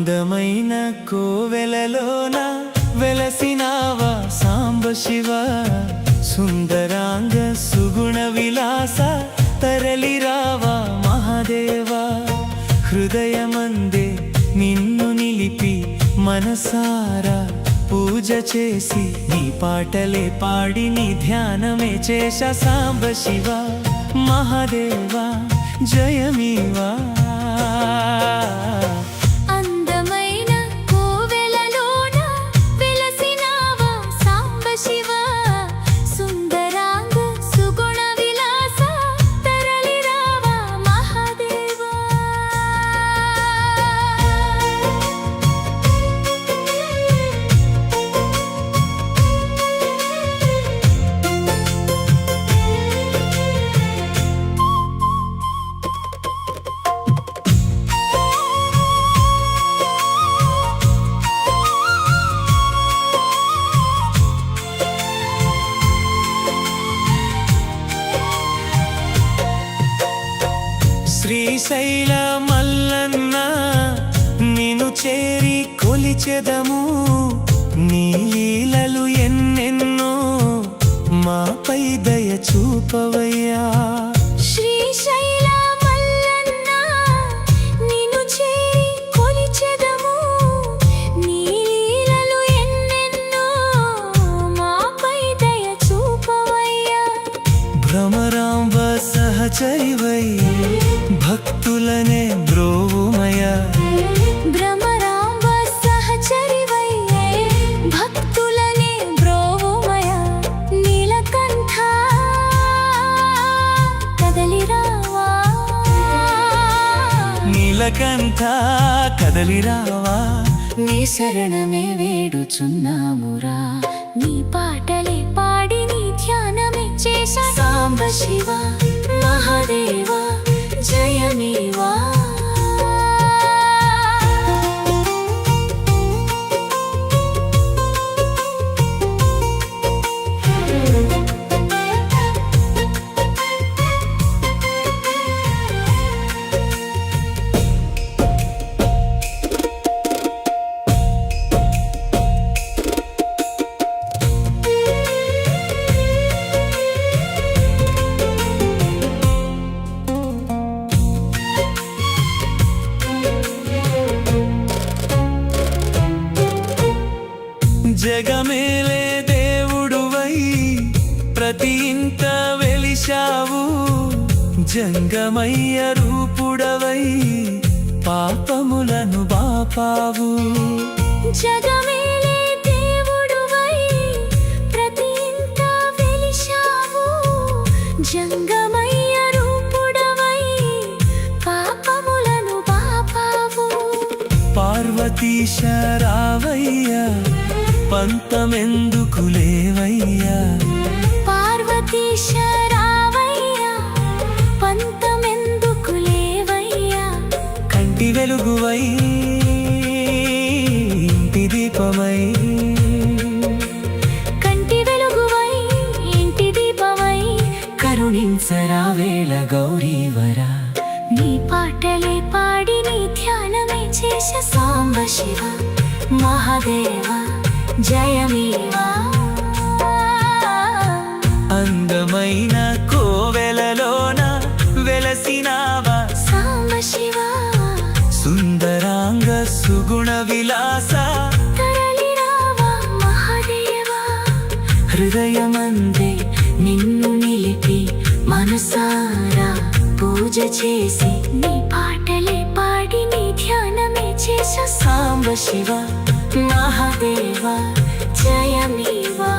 అందమైన కోవెలలోన వెలసినావా సాంబశివ సుందరాంగ సుగుణ విలాస తరలిరావా మహాదేవా హృదయమందే నిన్ను నిలిపి మనసారా పూజ చేసి నీ పాటలే పాడి నీ ధ్యానమే చేశ సాంబశివ మహాదేవా జయమీవా శ్రీశైల మల్లన్న నిన్ను చేరి కొలిచెదము నీ లీలలు ఎన్నెన్నో మాపై దయ చూపవయ్యా శ్రీశైల మల్లన్న నిన్ను చేరి కొలిచెదము నీ లీలలు ఎన్నెన్నో మాపై దయ చూపవయ్యా భ్రమరాంబ సహచరివై భక్తులనే బ్రోవుమయ భ్రమరాంబ సహచరివై భక్తులనే బ్రోవుమయ నీలకంఠ కదలిరావా నీలకంఠ కదలిరావా నీ శరణమే వేడుచున్నామురా నీ పాటలే పాడి నీ ధ్యానమే చేశ సాంబశివ మహాదేవా జయమీవా జగమేలే దేవుడువై ప్రతి ఇంట వెలిశావు జంగమయ్య రూపుడవై పాపములను బాపావు జగమేలే దేవుడువై ప్రతి ఇంట వెలిశావు జంగమయ్య రూపుడవై పాపములను బాపావు పార్వతీశ రావయ్యా పంతమెందుకు లేవయ్యా పార్వతీశ రావయ్యా పంతమెందుకు లేవయ్యా కంటి వెలుగువై ఇంటి దీపమై కంటి వెలుగువై ఇంటి దీపమై కరుణించరావేళ గౌరీవరా నీ పాటలే పాడి నీ ధ్యానమే చేశ సాంబశివ మహాదేవా జయమీవా అందమైన కోవెలలోన వెలసినావా సాంబశివ సుందరాంగ సుగుణ విలాస తరలిరావా మహాదేవా హృదయమందే నిన్ను నిలిపి మనసారా పూజ చేసి నీ పాటలే పాడి నీ ధ్యానమే చేశ సాంబశివ మహాదేవా జయమీవా